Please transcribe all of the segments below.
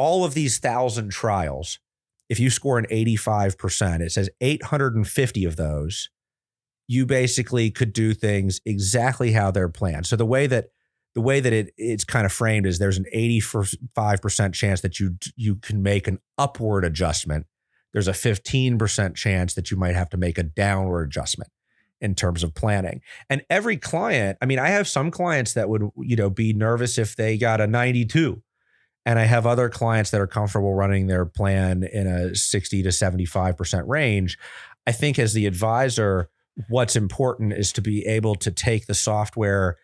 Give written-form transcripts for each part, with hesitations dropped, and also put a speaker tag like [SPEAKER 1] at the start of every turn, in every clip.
[SPEAKER 1] all of these 1,000 trials, if you score an 85%, it says 850 of those, you basically could do things exactly how they're planned. So the way that it's kind of framed is there's an 85% chance that you can make an upward adjustment. There's a 15% chance that you might have to make a downward adjustment in terms of planning. And every client, I mean, I have some clients that would, be nervous if they got a 92. And I have other clients that are comfortable running their plan in a 60 to 75% range. I think as the advisor, what's important is to be able to take the software,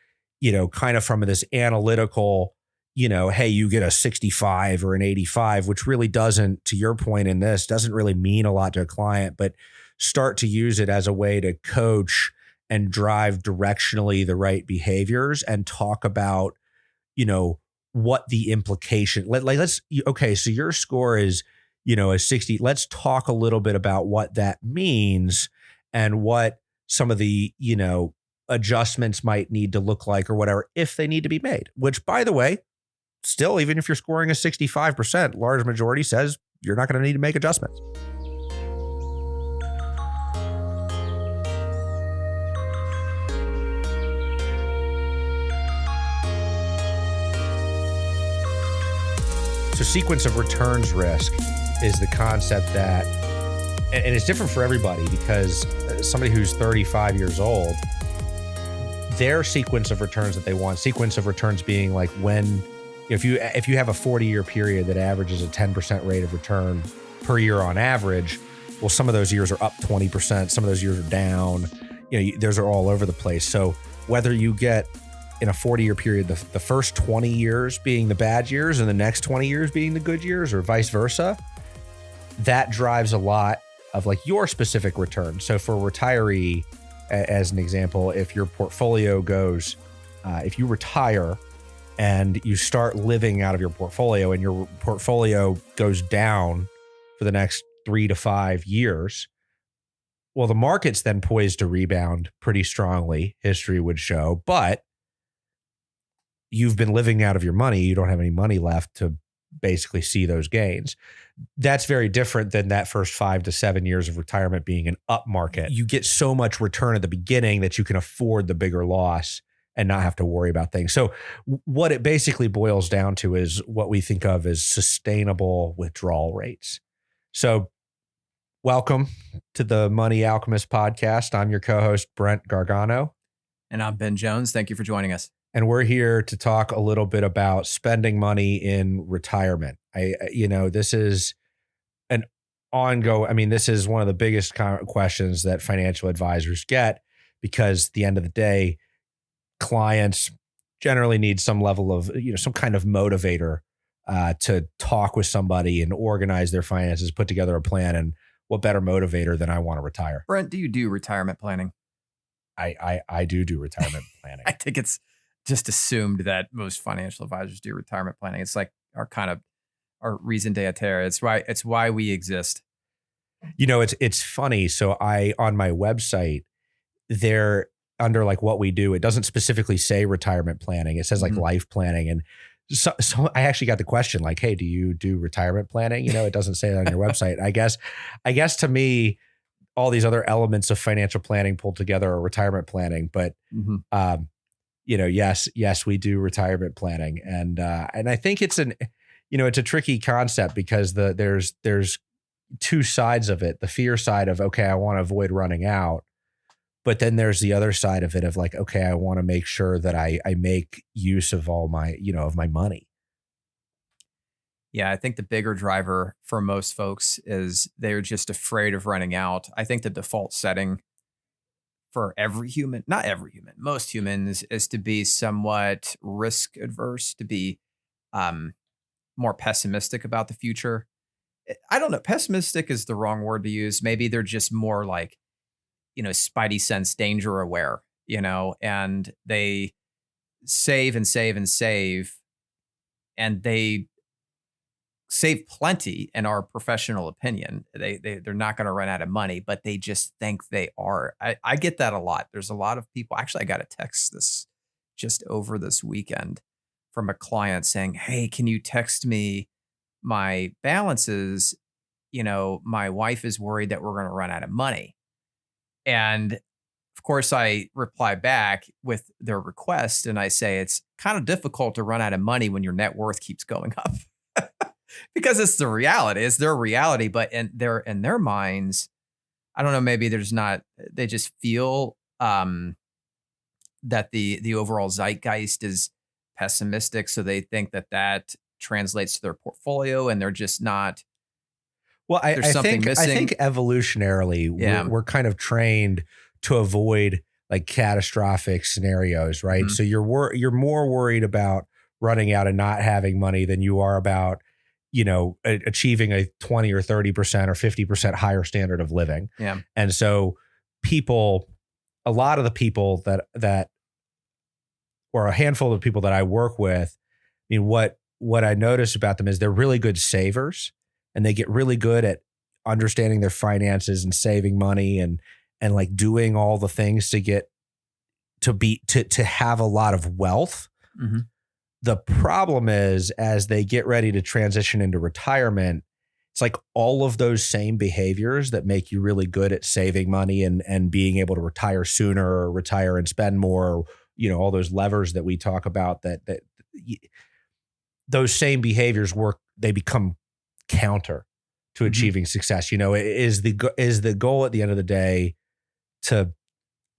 [SPEAKER 1] kind of from this analytical, hey, you get a 65 or an 85, which really doesn't, to your point in this, doesn't really mean a lot to a client, but start to use it as a way to coach and drive directionally the right behaviors and talk about, what the implication, so your score is, a 60. Let's talk a little bit about what that means and what some of the, adjustments might need to look like or whatever, if they need to be made, which, by the way, still, even if you're scoring a 65%, large majority says you're not going to need to make adjustments. So sequence of returns risk is the concept that, and it's different for everybody, because somebody who's 35 years old, their sequence of returns that they want, sequence of returns being like when, if you have a 40-year period that averages a 10% rate of return per year on average, well, some of those years are up 20%, some of those years are down, those are all over the place. So whether you get in a 40-year period, the first 20 years being the bad years and the next 20 years being the good years, or vice versa, that drives a lot of like your specific return. So for a retiree, as an example, if your portfolio goes, if you retire and you start living out of your portfolio and your portfolio goes down for the next 3 to 5 years, well, the market's then poised to rebound pretty strongly, history would show, but you've been living out of your money. You don't have any money left to basically see those gains. That's very different than that first 5 to 7 years of retirement being an up market. You get so much return at the beginning that you can afford the bigger loss and not have to worry about things. So what it basically boils down to is what we think of as sustainable withdrawal rates. So welcome to the Money Alchemist podcast. I'm your co-host, Brent Gargano.
[SPEAKER 2] And I'm Ben Jones. Thank you for joining us.
[SPEAKER 1] And we're here to talk a little bit about spending money in retirement. This is an ongoing, this is one of the biggest questions that financial advisors get, because at the end of the day, clients generally need some level of, some kind of motivator to talk with somebody and organize their finances, put together a plan. And what better motivator than I want to retire?
[SPEAKER 2] Brent, do you do retirement planning?
[SPEAKER 1] I do retirement planning.
[SPEAKER 2] I think it's just assumed that most financial advisors do retirement planning. It's like our raison d'etre. It's why we exist.
[SPEAKER 1] It's funny. So on my website, there under like what we do, it doesn't specifically say retirement planning. It says like life planning. And so I actually got the question like, hey, do you do retirement planning? It doesn't say it on your website. I guess to me, all these other elements of financial planning pulled together are retirement planning. But yes, we do retirement planning, and I think it's it's a tricky concept, because there's two sides of it. The fear side of, okay, I want to avoid running out, but then there's the other side of it of like, okay, I want to make sure that I make use of all my of my money.
[SPEAKER 2] Yeah, I think the bigger driver for most folks is they're just afraid of running out. I think the default setting for every human, not every human, most humans, is to be somewhat risk adverse, to be more pessimistic about the future. I don't know. Pessimistic is the wrong word to use. Maybe they're just more like, spidey sense danger aware, and they save and save and save, and they save plenty in our professional opinion. They're not going to run out of money, but they just think they are. I get that a lot. There's a lot of people. Actually, I got a text this just over this weekend from a client saying, hey, can you text me my balances, my wife is worried that we're going to run out of money. And of course, I reply back with their request and I say, it's kind of difficult to run out of money when your net worth keeps going up because it's the reality. It's their reality. But in their minds, I don't know, maybe they just feel that the overall zeitgeist is pessimistic. So they think that translates to their portfolio and they're just not.
[SPEAKER 1] Well, I think evolutionarily, we're kind of trained to avoid like catastrophic scenarios, right?
[SPEAKER 2] Mm-hmm.
[SPEAKER 1] So you're more worried about running out and not having money than you are about, achieving a 20 or 30% or 50% higher standard of living.
[SPEAKER 2] Yeah.
[SPEAKER 1] And so a lot of the people that or a handful of people that I work with, I mean, what I notice about them is they're really good savers. And they get really good at understanding their finances and saving money and like doing all the things to get to have a lot of wealth.
[SPEAKER 2] Mm-hmm.
[SPEAKER 1] The problem is, as they get ready to transition into retirement, it's like all of those same behaviors that make you really good at saving money and being able to retire sooner or retire and spend more, all those levers that we talk about, that those same behaviors they become counter to achieving success. Is the goal at the end of the day to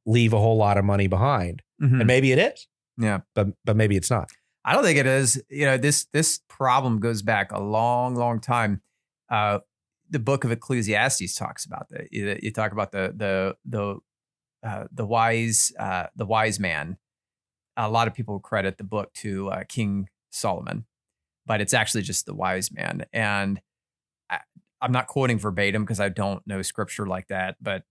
[SPEAKER 1] leave a whole lot of money behind?
[SPEAKER 2] Mm-hmm.
[SPEAKER 1] And maybe it is.
[SPEAKER 2] Yeah.
[SPEAKER 1] But maybe it's not.
[SPEAKER 2] I don't think it is. This problem goes back a long, long time. The book of Ecclesiastes talks about that. You talk about the wise man. A lot of people credit the book to King Solomon, but it's actually just the wise man. And I'm not quoting verbatim because I don't know scripture like that, but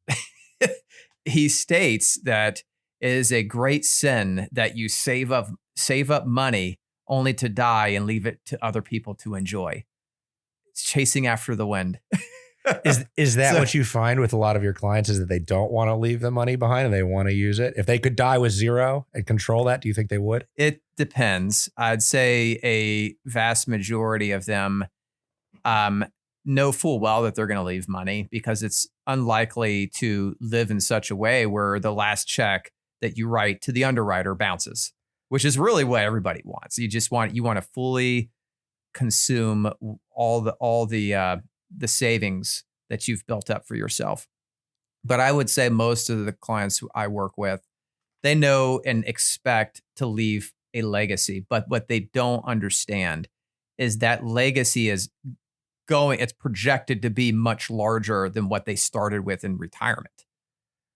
[SPEAKER 2] he states that it is a great sin that you save up money only to die and leave it to other people to enjoy. It's chasing after the wind.
[SPEAKER 1] Is that what you find with a lot of your clients, is that they don't want to leave the money behind and they want to use it? If they could die with zero and control that, do you think they would?
[SPEAKER 2] It depends. I'd say a vast majority of them know full well that they're going to leave money because it's unlikely to live in such a way where the last check that you write to the underwriter bounces, which is really what everybody wants. You want to fully consume all the savings that you've built up for yourself. But I would say most of the clients who I work with, they know and expect to leave a legacy. But what they don't understand is that legacy it's projected to be much larger than what they started with in retirement.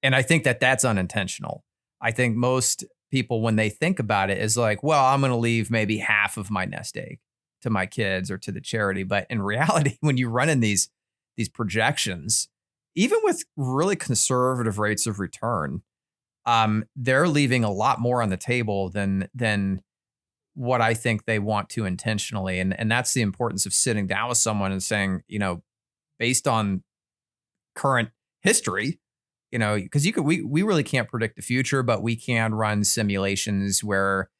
[SPEAKER 2] And I think that that's unintentional. I think most people, when they think about it, is like, well, I'm going to leave maybe half of my nest egg to my kids or to the charity. But in reality, when you run in these projections, even with really conservative rates of return, they're leaving a lot more on the table than what I think they want to intentionally. And that's the importance of sitting down with someone and saying, based on current history, because we really can't predict the future, but we can run simulations where,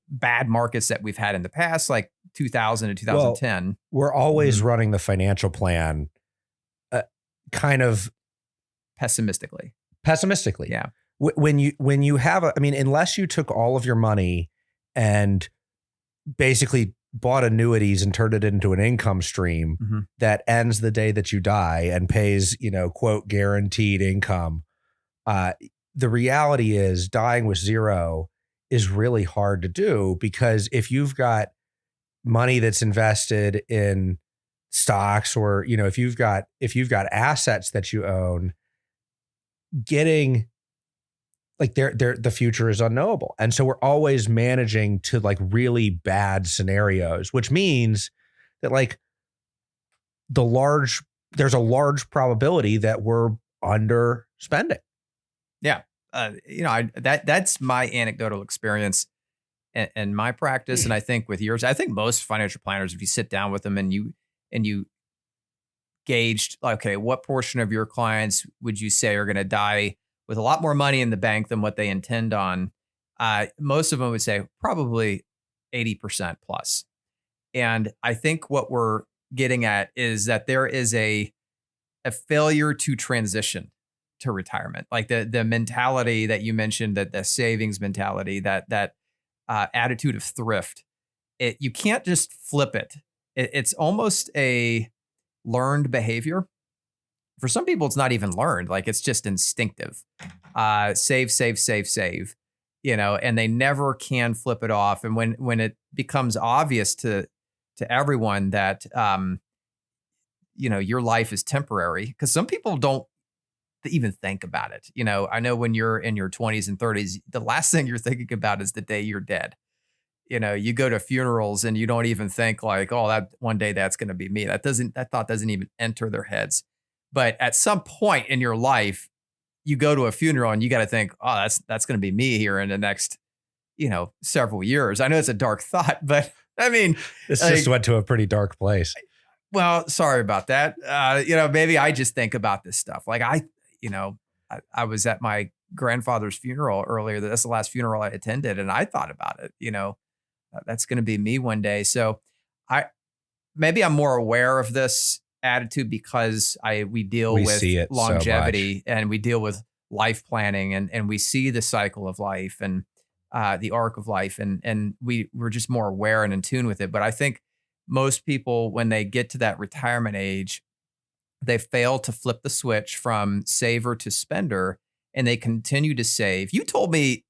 [SPEAKER 2] bad markets that we've had in the past, like 2000 to 2010.
[SPEAKER 1] Well, we're always running the financial plan kind of
[SPEAKER 2] pessimistically.
[SPEAKER 1] Yeah. When you have unless you took all of your money and basically bought annuities and turned it into an income stream that ends the day that you die and pays, quote, guaranteed income. The reality is dying with zero is really hard to do, because if you've got money that's invested in stocks, or, if you've got assets that you own, getting like the future is unknowable. And so we're always managing to like really bad scenarios, which means that like there's a large probability that we're underspending.
[SPEAKER 2] Yeah. That's my anecdotal experience and my practice. And I think with yours, I think most financial planners, if you sit down with them and you gauged, okay, what portion of your clients would you say are going to die with a lot more money in the bank than what they intend on? Most of them would say probably 80% plus. And I think what we're getting at is that there is a failure to transition to retirement. Like the mentality that you mentioned, that the savings mentality, that attitude of thrift. You can't just flip it. It's almost a learned behavior. For some people, it's not even learned. Like it's just instinctive. Save, save, save, save. And they never can flip it off. And when it becomes obvious to everyone that your life is temporary, because some people don't even think about it. I know when you're in your 20s and 30s, the last thing you're thinking about is the day you're dead. You go to funerals and you don't even think like, oh, that one day that's going to be me. That thought doesn't even enter their heads. But at some point in your life, you go to a funeral and you got to think, oh, that's going to be me here in the next, several years. I know it's a dark thought, but I mean,
[SPEAKER 1] this just went to a pretty dark place.
[SPEAKER 2] Well, sorry about that. Maybe I just think about this stuff. Like I was at my grandfather's funeral earlier. That's the last funeral I attended. And I thought about it, that's going to be me one day. So maybe I'm more aware of this attitude because we deal with longevity and we deal with life planning and we see the cycle of life and the arc of life. And we're just more aware and in tune with it. But I think most people, when they get to that retirement age, they fail to flip the switch from saver to spender and they continue to save. You told me,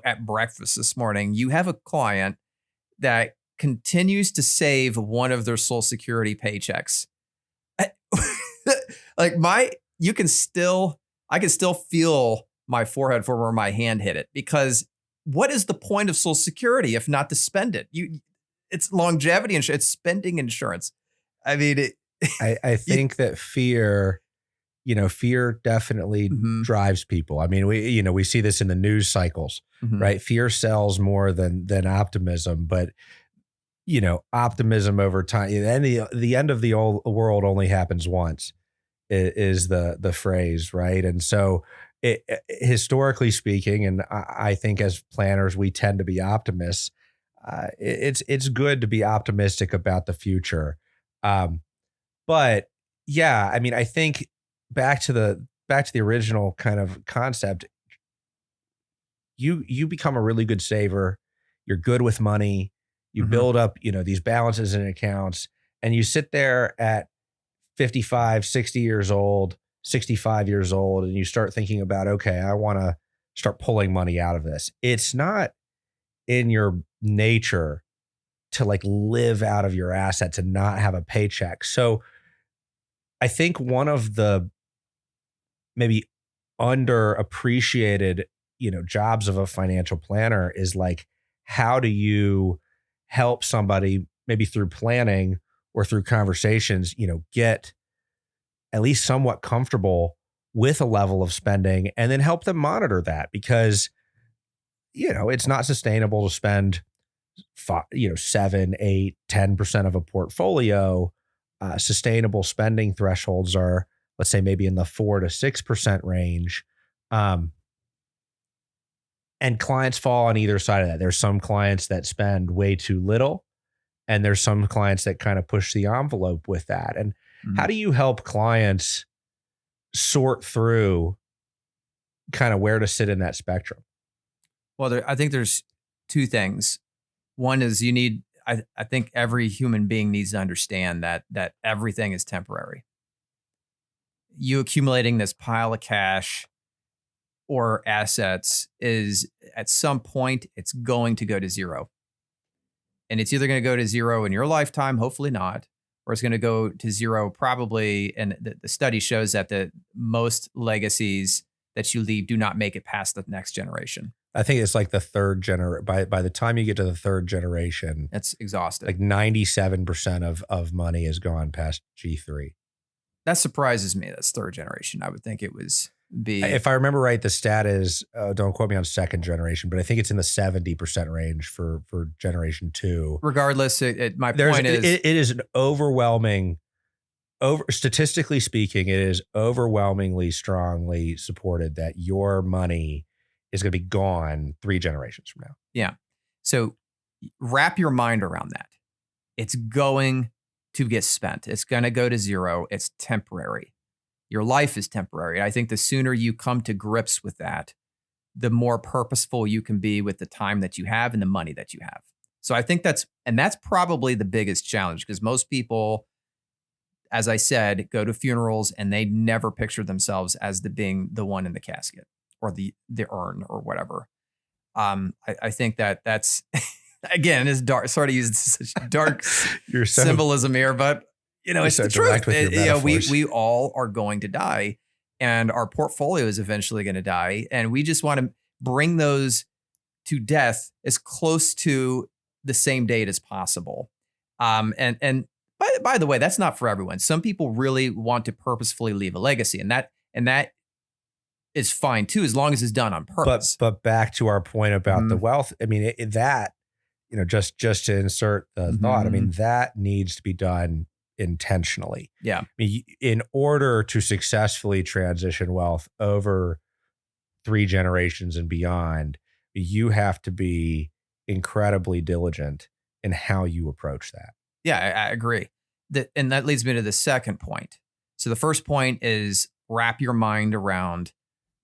[SPEAKER 2] at breakfast this morning, you have a client that continues to save one of their Social Security paychecks. Like I can still feel my forehead for where my hand hit it, because what is the point of Social Security if not to spend it? It's longevity insurance, it's spending insurance. I mean,
[SPEAKER 1] I think that fear definitely drives people. I mean, we see this in the news cycles, right? Fear sells more than optimism, but optimism over time, and the end of the old world only happens once is the phrase, right? And so historically speaking, and I think as planners, we tend to be optimists. It's good to be optimistic about the future. But yeah, I mean, I think back to the original kind of concept, you become a really good saver. You're good with money. You build up, these balances in accounts, and you sit there at 55, 60 years old, 65 years old, and you start thinking about, okay, I want to start pulling money out of this. It's not in your nature to like live out of your assets and not have a paycheck. So I think one of the maybe underappreciated, jobs of a financial planner is like, how do you help somebody maybe through planning or through conversations, get at least somewhat comfortable with a level of spending, and then help them monitor that, because, it's not sustainable to spend 7, 8, 10% of a portfolio. Sustainable spending thresholds are, let's say, maybe in the 4 to 6% range. And clients fall on either side of that. There's some clients that spend way too little, and there's some clients that kind of push the envelope with that. And how do you help clients sort through kind of where to sit in that spectrum?
[SPEAKER 2] Well, I think there's two things. One is I think every human being needs to understand that everything is temporary. You accumulating this pile of cash or assets is, at some point, it's going to go to zero. And it's either going to go to zero in your lifetime, hopefully not, or it's going to go to zero probably. And the study shows that the most legacies that you leave do not make it past the next generation.
[SPEAKER 1] I think it's like the third generation. By the time you get to the third generation,
[SPEAKER 2] it's exhausted.
[SPEAKER 1] Like 97% of money has gone past G3.
[SPEAKER 2] That surprises me. That's third generation. I would think it was B.
[SPEAKER 1] If I remember right, the stat is, don't quote me on second generation, but I think it's in the 70% range for generation 2.
[SPEAKER 2] Regardless, my point is,
[SPEAKER 1] it is an overwhelming, statistically speaking, it is overwhelmingly strongly supported that your money is going to be gone 3 generations from now.
[SPEAKER 2] Yeah. So wrap your mind around that. it's going to get spent. It's going to go to zero. It's temporary. Your life is temporary. I think the sooner you come to grips with that, the more purposeful you can be with the time that you have and the money that you have. So I think that's probably the biggest challenge, because most people, as I said, go to funerals and they never picture themselves as being the one in the casket or the urn or whatever. I think that's again, is dark. Sorry to use such dark symbolism here, but it's the truth. We all are going to die, and our portfolio is eventually going to die, and we just want to bring those to death as close to the same date as possible. And by the way, that's not for everyone. Some people really want to purposefully leave a legacy, and that is fine too, as long as it's done on purpose.
[SPEAKER 1] But back to our point about the wealth. I mean, just to insert the thought, I mean, that needs to be done intentionally.
[SPEAKER 2] Yeah.
[SPEAKER 1] I mean, in order to successfully transition wealth over 3 generations and beyond, you have to be incredibly diligent in how you approach that.
[SPEAKER 2] Yeah, I agree. And that leads me to the second point. So the first point is wrap your mind around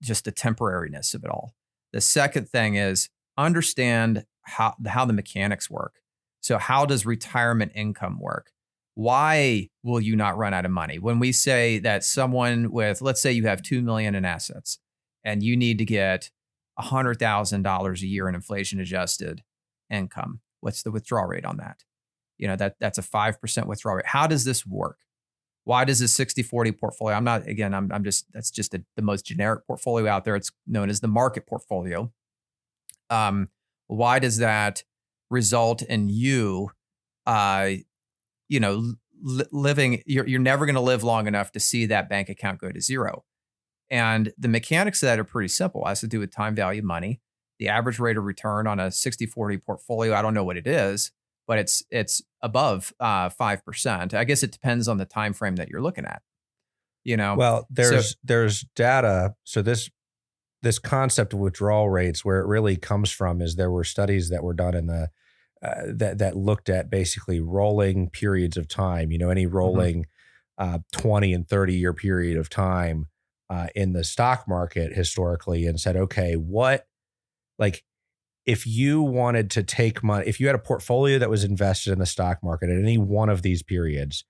[SPEAKER 2] just the temporariness of it all. The second thing is understand how the mechanics work. So how does retirement income work? Why will you not run out of money? When we say that someone with, let's say you have $2 million in assets and you need to get $100,000 a year in inflation adjusted income, what's the withdrawal rate on that? That's a 5% withdrawal rate. How does this work? Why does this 60-40 portfolio? That's just the most generic portfolio out there. It's known as the market portfolio. Why does that result in you, living? You're never going to live long enough to see that bank account go to zero. And the mechanics of that are pretty simple. It has to do with time value money. The average rate of return on a 60-40 portfolio, I don't know what it is, but it's above 5%. I guess it depends on the time frame that you're looking at.
[SPEAKER 1] Well, there's data. So this concept of withdrawal rates, where it really comes from, is there were studies that were done in the that looked at basically rolling periods of time. Any rolling 20 and 30 year period of time in the stock market historically, and said, okay, if you wanted to take money, if you had a portfolio that was invested in the stock market at any one of these periods,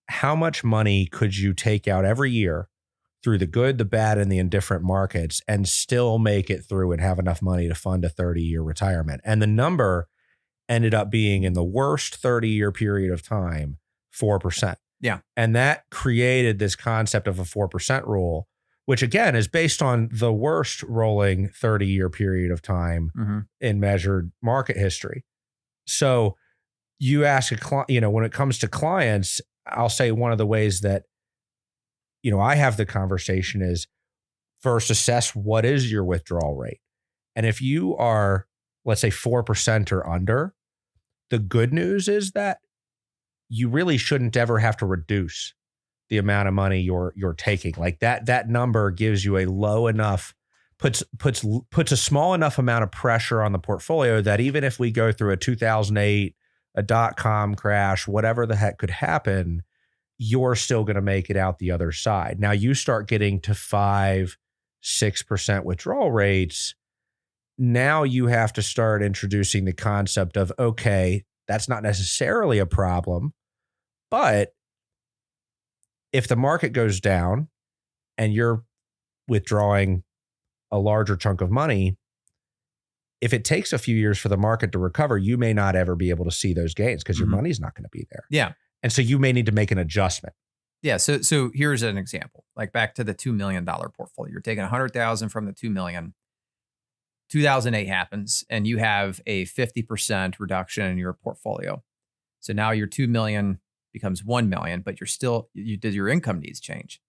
[SPEAKER 1] how much money could you take out every year through the good, the bad, and the indifferent markets and still make it through and have enough money to fund a 30-year retirement? And the number ended up being, in the worst 30-year period of time, 4%.
[SPEAKER 2] Yeah.
[SPEAKER 1] And that created this concept of a 4% rule, which again is based on the worst rolling 30-year period of time in measured market history. So you ask a client, when it comes to clients, I'll say one of the ways that, I have the conversation is first assess what is your withdrawal rate. And if you are, let's say 4% or under, the good news is that you really shouldn't ever have to reduce the amount of money you're taking. Like that number gives you a low enough, puts a small enough amount of pressure on the portfolio that even if we go through a 2008, a .com crash, whatever the heck could happen, you're still going to make it out the other side. Now you start getting to 5-6% withdrawal rates. Now you have to start introducing the concept of, okay, that's not necessarily a problem, but if the market goes down and you're withdrawing a larger chunk of money, if it takes a few years for the market to recover, you may not ever be able to see those gains because your money's not going to be there.
[SPEAKER 2] Yeah.
[SPEAKER 1] And so you may need to make an adjustment.
[SPEAKER 2] Yeah. So here's an example, like back to the $2 million portfolio. You're taking 100,000 from the 2 million. 2008 happens and you have a 50% reduction in your portfolio. So now your 2 million becomes 1 million, but did your income needs change?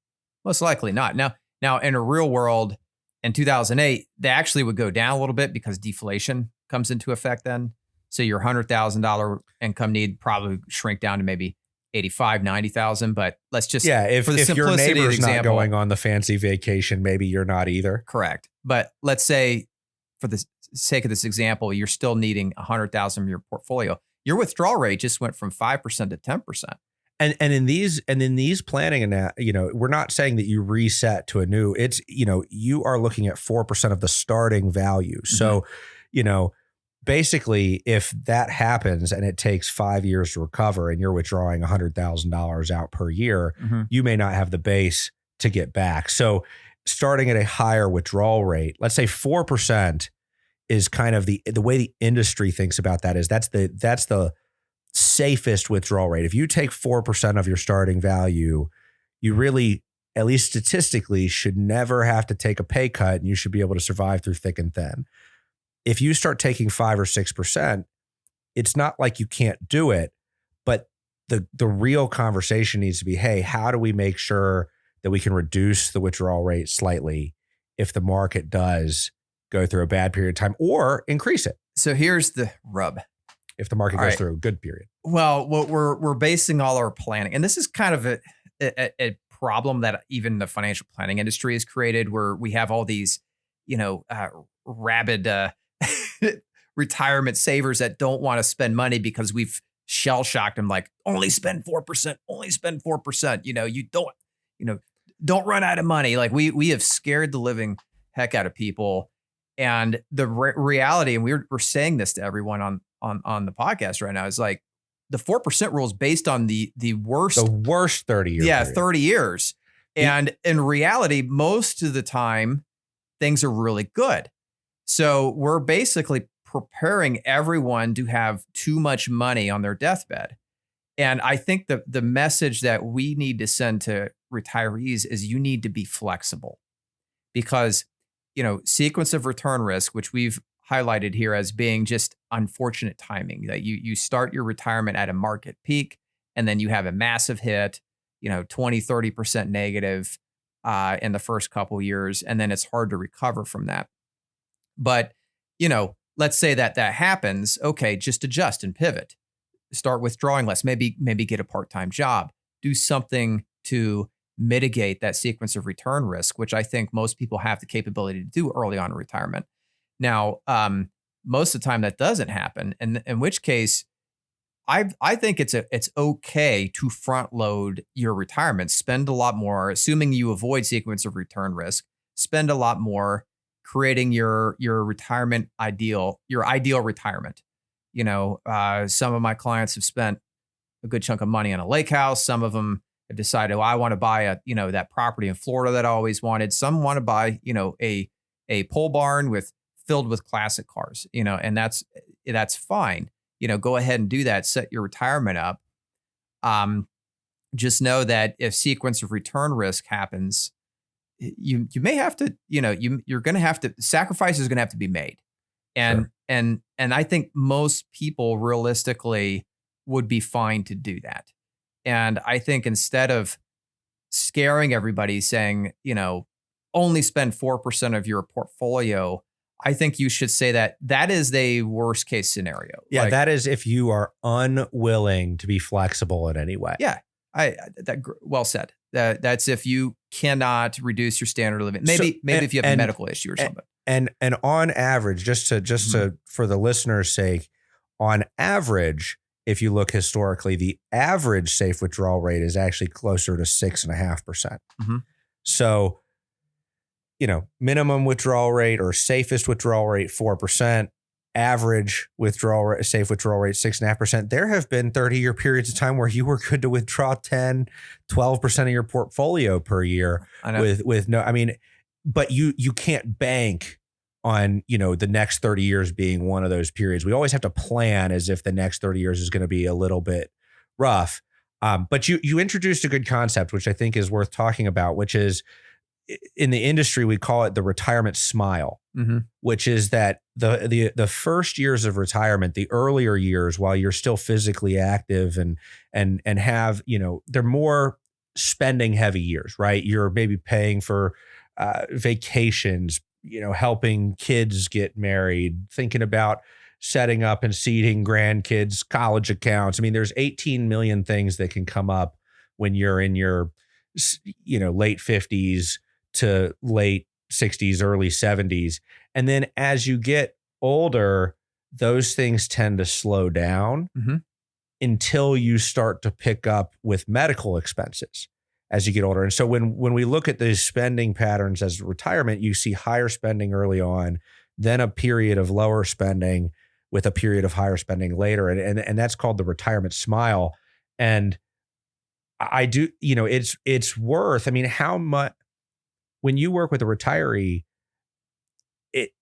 [SPEAKER 2] Most likely not. Now in a real world, in 2008, they actually would go down a little bit because deflation comes into effect then. So your $100,000 income need probably shrink down to maybe 85, 90,000. But let's just,
[SPEAKER 1] if
[SPEAKER 2] for the simplicity
[SPEAKER 1] your
[SPEAKER 2] of the
[SPEAKER 1] neighbor's
[SPEAKER 2] example,
[SPEAKER 1] not going on the fancy vacation, maybe you're not either.
[SPEAKER 2] Correct. But let's say, for the sake of this example, you're still needing 100,000 from your portfolio. Your withdrawal rate just went from 5% to 10%.
[SPEAKER 1] And in these planning, and we're not saying that you reset to a new. It's you are looking at 4% of the starting value. So, basically, if that happens and it takes 5 years to recover, and you're withdrawing $100,000 out per year, you may not have the base to get back. So, starting at a higher withdrawal rate, let's say 4%, is kind of the way the industry thinks about that. Is that's the safest withdrawal rate. If you take 4% of your starting value, you really, at least statistically, should never have to take a pay cut, and you should be able to survive through thick and thin. If you start taking 5 or 6%, it's not like you can't do it, but the real conversation needs to be, hey, how do we make sure that we can reduce the withdrawal rate slightly if the market does go through a bad period of time, or increase it?
[SPEAKER 2] So here's the rub.
[SPEAKER 1] If the market goes through a good period.
[SPEAKER 2] Well, what we're basing all our planning, and this is kind of a problem that even the financial planning industry has created, where we have all these, rabid retirement savers that don't want to spend money because we've shell shocked them, like, only spend 4%, only spend 4%. You don't run out of money. Like we have scared the living heck out of people. And the reality, and we're saying this to everyone on the podcast right now, is like the 4% rule is based on the worst
[SPEAKER 1] 30 years.
[SPEAKER 2] Yeah, 30 years. And in reality, most of the time, things are really good. So we're basically preparing everyone to have too much money on their deathbed. And I think the message that we need to send to retirees is you need to be flexible, because sequence of return risk, which we've highlighted here as being just unfortunate timing, that you start your retirement at a market peak, and then you have a massive hit, 20-30% negative in the first couple of years, and then it's hard to recover from that. But let's say that happens. Okay, just adjust and pivot. Start withdrawing less. Maybe get a part-time job. Do something to mitigate that sequence of return risk, which I think most people have the capability to do early on in retirement. Now, most of the time that doesn't happen, and in which case, I think it's okay to front load your retirement. Spend a lot more, assuming you avoid sequence of return risk. Spend a lot more, creating your retirement ideal retirement. Some of my clients have spent a good chunk of money on a lake house. Some of them have decided, I want to buy that property in Florida that I always wanted. Some want to buy, a pole barn filled with classic cars, and that's fine. Go ahead and do that. Set your retirement up. Just know that if sequence of return risk happens, you may have to, you're going to have to, sacrifice is going to have to be made. And,
[SPEAKER 1] Sure.
[SPEAKER 2] and I think most people realistically would be fine to do that. And I think instead of scaring everybody saying, only spend 4% of your portfolio, I think you should say that is the worst case scenario.
[SPEAKER 1] Yeah, that is if you are unwilling to be flexible in any way.
[SPEAKER 2] Yeah, well said. That's if you cannot reduce your standard of living. Maybe if you have a medical issue or something.
[SPEAKER 1] And on average, just to for the listeners' sake, on average, if you look historically, the average safe withdrawal rate is actually closer to 6.5%.
[SPEAKER 2] Mm-hmm.
[SPEAKER 1] So, minimum withdrawal rate or safest withdrawal rate, 4%, average safe withdrawal rate, 6.5%. There have been 30-year periods of time where you were good to withdraw 10, 12% of your portfolio per year with no, but you can't bank on, the next 30 years being one of those periods. We always have to plan as if the next 30 years is going to be a little bit rough. But you introduced a good concept, which I think is worth talking about, which is, in the industry, we call it the retirement smile, which is that the first years of retirement, the earlier years, while you're still physically active and have, they're more spending heavy years, right? You're maybe paying for vacations, helping kids get married, thinking about setting up and seeding grandkids' college accounts. There's 18 million things that can come up when you're in your, late 50s to late 60s, early 70s. And then as you get older, those things tend to slow down until you start to pick up with medical expenses as you get older. And so when we look at these spending patterns as retirement, you see higher spending early on, then a period of lower spending with a period of higher spending later. And that's called the retirement smile. And I do, it's worth, I mean, how much, when you work with a retiree, it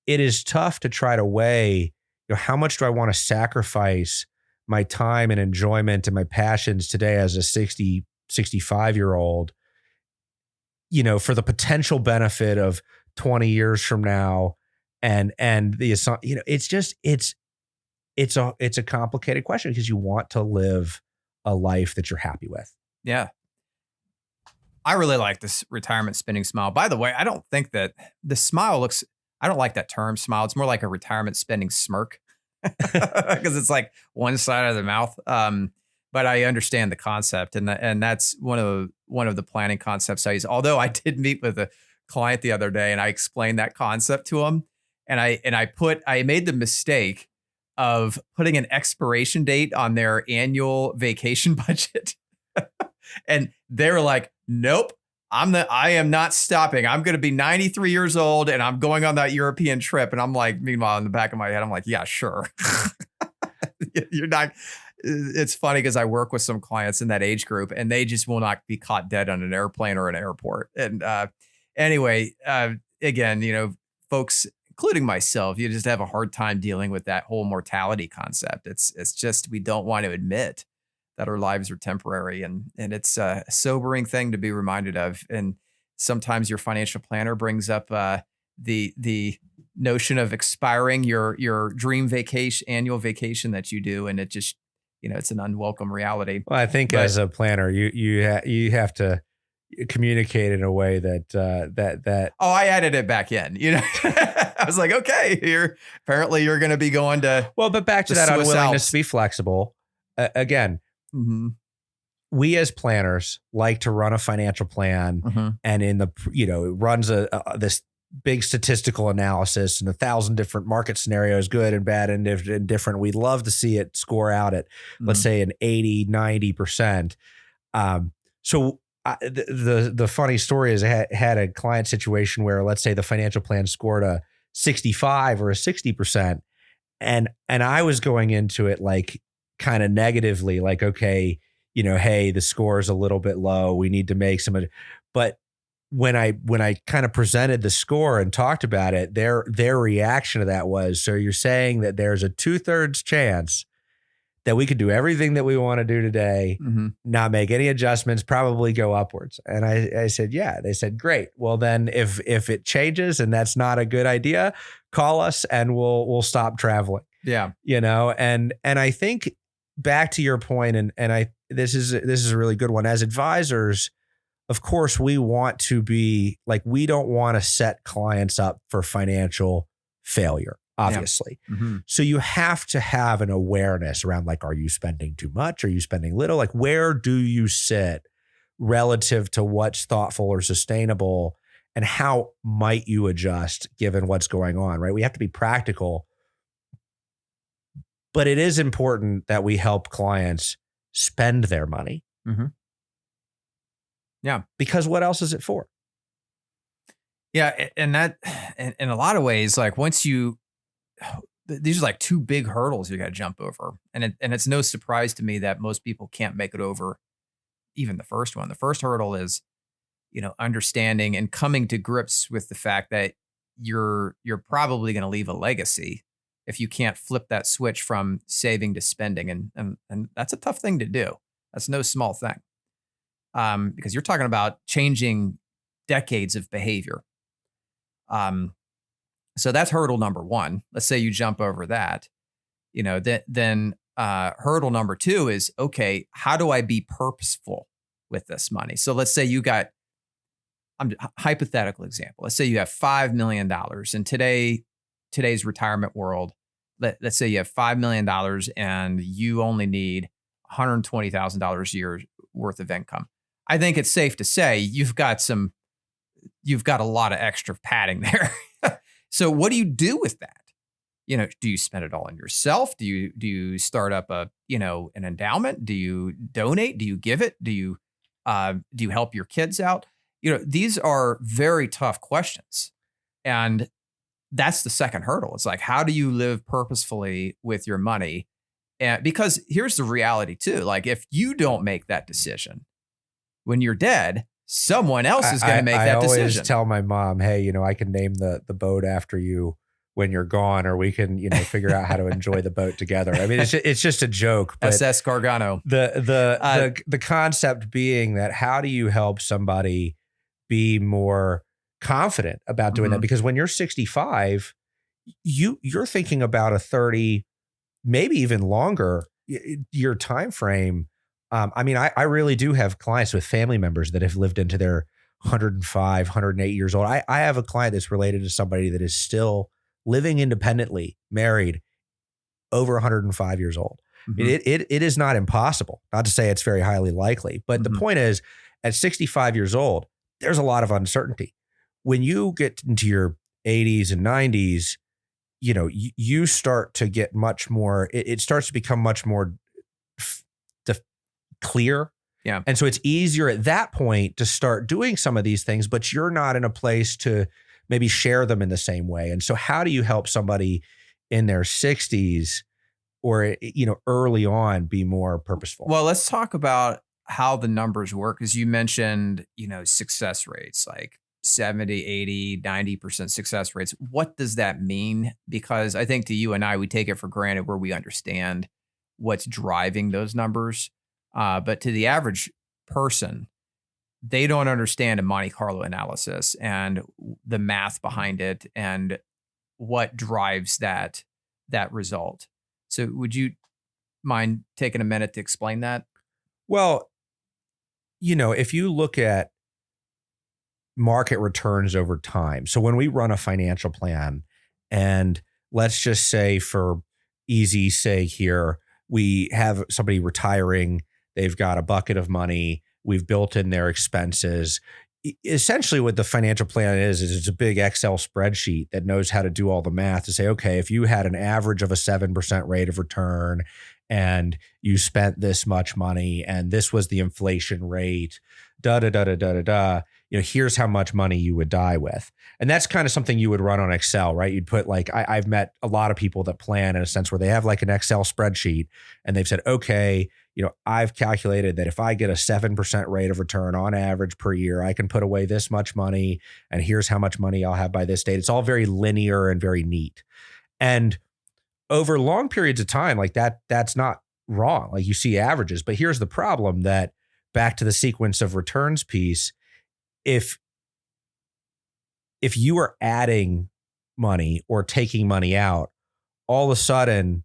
[SPEAKER 1] is tough to try to weigh, how much do I want to sacrifice my time and enjoyment and my passions today as a 60, 65-year-old, for the potential benefit of 20 years from now. And it's a complicated question because you want to live a life that you're happy with.
[SPEAKER 2] Yeah. I really like this retirement spending smile. By the way, I don't think that the smile looks, I don't like that term smile. It's more like a retirement spending smirk because it's like one side of the mouth. But I understand the concept, and that's one of the planning concepts I use. Although I did meet with a client the other day, and I explained that concept to him, and I made the mistake of putting an expiration date on their annual vacation budget, and they were like, "Nope, I am not stopping. I'm going to be 93 years old, and I'm going on that European trip." And I'm like, meanwhile, in the back of my head, I'm like, "Yeah, sure." You're not. It's funny because I work with some clients in that age group, and they just will not be caught dead on an airplane or an airport. And anyway, again, folks, including myself, you just have a hard time dealing with that whole mortality concept. It's just we don't want to admit that our lives are temporary, and it's a sobering thing to be reminded of. And sometimes your financial planner brings up the notion of expiring your dream annual vacation that you do, and it just it's an unwelcome reality.
[SPEAKER 1] Well, I think as a planner, you have to communicate in a way that.
[SPEAKER 2] Oh, I added it back in. I was like, okay, apparently you're going to be going to.
[SPEAKER 1] Well, but back to that unwillingness to be flexible. Again, we as planners like to run a financial plan, and it runs this big statistical analysis and 1,000 different market scenarios, good and bad and different. We'd love to see it score out at, let's say, an 80, 90%. So the funny story is I had a client situation where, let's say, the financial plan scored a 65 or a 60%. And I was going into it like kind of negatively, like, okay, hey, the score is a little bit low. We need to make but when I kind of presented the score and talked about it, their reaction to that was, so you're saying that there's a 2/3 chance that we could do everything that we want to do today, not make any adjustments, probably go upwards. And I said, yeah. They said, great. Well, then if it changes and that's not a good idea, call us and we'll stop traveling.
[SPEAKER 2] Yeah.
[SPEAKER 1] And I think back to your point, and this is a really good one. As advisors, of course, we want to be like, we don't want to set clients up for financial failure, obviously.
[SPEAKER 2] Yeah.
[SPEAKER 1] So you have to have an awareness around, like, are you spending too much? Are you spending little? Like, where do you sit relative to what's thoughtful or sustainable, and how might you adjust given what's going on, right? We have to be practical, but it is important that we help clients spend their money.
[SPEAKER 2] Yeah.
[SPEAKER 1] Because what else is it for?
[SPEAKER 2] Yeah. And that, in a lot of ways, like these are like two big hurdles you got to jump over. And it's no surprise to me that most people can't make it over even the first one. The first hurdle is, understanding and coming to grips with the fact that you're probably going to leave a legacy if you can't flip that switch from saving to spending. And that's a tough thing to do. That's no small thing. Because you're talking about changing decades of behavior. So that's hurdle number one. Let's say you jump over that, then hurdle number two is, okay, how do I be purposeful with this money? So let's say hypothetical example. Let's say you have $5 million in today's retirement world. Let's say you have $5 million and you only need $120,000 a year worth of income. I think it's safe to say you've got a lot of extra padding there. So what do you do with that? do you spend it all on yourself? Do you start up an endowment? Do you donate? Do you give it? Do you help your kids out? These are very tough questions. And that's the second hurdle. It's like, how do you live purposefully with your money? And because here's the reality too. Like, if you don't make that decision when you're dead, someone else is going to make that decision.
[SPEAKER 1] I always tell my mom, hey, I can name the boat after you when you're gone, or we can, figure out how to enjoy the boat together. I mean, it's just a joke. But
[SPEAKER 2] SS Gargano.
[SPEAKER 1] The concept being that, how do you help somebody be more confident about doing that? Because when you're 65, you're thinking about a 30, maybe even longer year time frame. I mean, I really do have clients with family members that have lived into their 105, 108 years old. I have a client that's related to somebody that is still living independently, married, over 105 years old. It is not impossible. Not to say it's very highly likely, but the point is, at 65 years old, there's a lot of uncertainty. When you get into your 80s and 90s, you start to get much more, it starts to become much more clear.
[SPEAKER 2] Yeah.
[SPEAKER 1] And so it's easier at that point to start doing some of these things, but you're not in a place to maybe share them in the same way. And so how do you help somebody in their 60s or, early on be more purposeful?
[SPEAKER 2] Well, let's talk about how the numbers work. As you mentioned, success rates, like 70, 80, 90% success rates. What does that mean? Because I think to you and I, we take it for granted where we understand what's driving those numbers. But to the average person, they don't understand a Monte Carlo analysis and the math behind it and what drives that result. So would you mind taking a minute to explain that?
[SPEAKER 1] Well, if you look at market returns over time. So when we run a financial plan, and let's just say for easy sake here, we have somebody retiring, they've got a bucket of money, we've built in their expenses. Essentially what the financial plan is it's a big Excel spreadsheet that knows how to do all the math to say, okay, if you had an average of a 7% rate of return and you spent this much money and this was the inflation rate, here's how much money you would die with. And that's kind of something you would run on Excel, right? You'd put I've met a lot of people that plan in a sense where they have like an Excel spreadsheet and they've said, okay, I've calculated that if I get a 7% rate of return on average per year, I can put away this much money and here's how much money I'll have by this date. It's all very linear and very neat. And over long periods of time, like that's not wrong. Like you see averages, but here's the problem that back to the sequence of returns piece, if you are adding money or taking money out, all of a sudden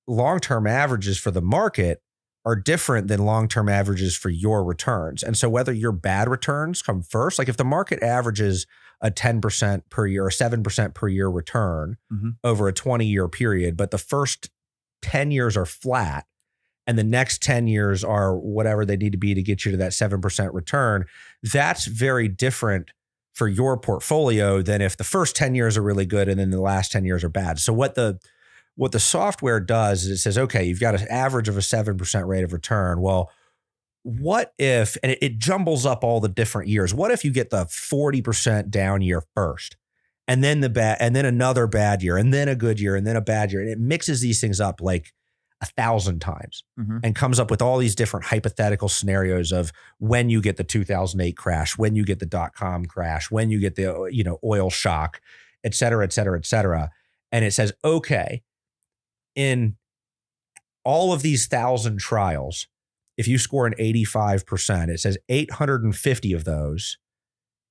[SPEAKER 1] long-term averages for the market are different than long-term averages for your returns. And so whether your bad returns come first, like if the market averages a 10% per year or 7% per year return over a 20-year period, but the first 10 years are flat and the next 10 years are whatever they need to be to get you to that 7% return, that's very different for your portfolio than if the first 10 years are really good and then the last 10 years are bad. So what the software does is it says, okay, you've got an average of a 7% rate of return. Well, what if, and it jumbles up all the different years. What if you get the 40% down year first and then and then another bad year and then a good year and then a bad year. And it mixes these things up like 1,000 times and comes up with all these different hypothetical scenarios of when you get the 2008 crash, when you get the .com crash, when you get the, oil shock, et cetera, et cetera, et cetera. And it says, okay, in all of these 1,000 trials, if you score an 85%, it says 850 of those,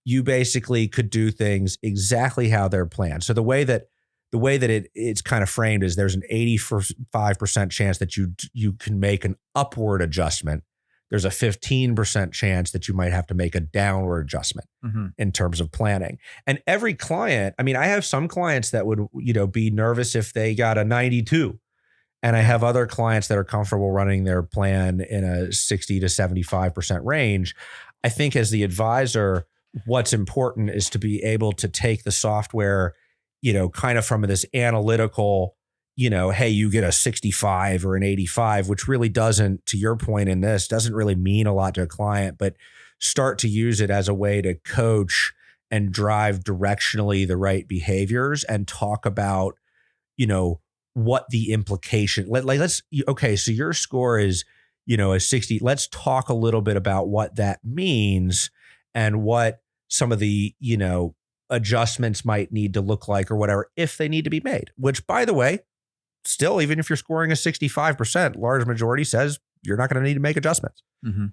[SPEAKER 1] you basically could do things exactly how they're planned. So the way that it's kind of framed is there's an 85% chance that you can make an upward adjustment. There's a 15% chance that you might have to make a downward adjustment in terms of planning. And every client, I mean, I have some clients that would, be nervous if they got a 92. And I have other clients that are comfortable running their plan in a 60 to 75% range. I think as the advisor, what's important is to be able to take the software, kind of from this analytical, hey, you get a 65 or an 85, which really doesn't, to your point in this, doesn't really mean a lot to a client, but start to use it as a way to coach and drive directionally the right behaviors and talk about, what the implication, okay, so your score is, a 60. Let's talk a little bit about what that means and what some of the, adjustments might need to look like or whatever, if they need to be made, which, by the way, still, even if you're scoring a 65%, large majority says you're not going to need to make adjustments.
[SPEAKER 2] Mm-hmm.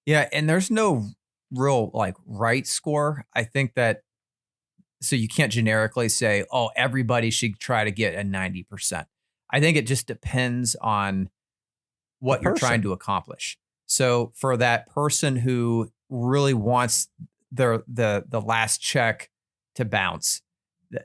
[SPEAKER 2] Yeah. And there's no real right score. I think that, so you can't generically say, oh, everybody should try to get a 90%. I think it just depends on what you're trying to accomplish. So for that person who really wants the last check to bounce,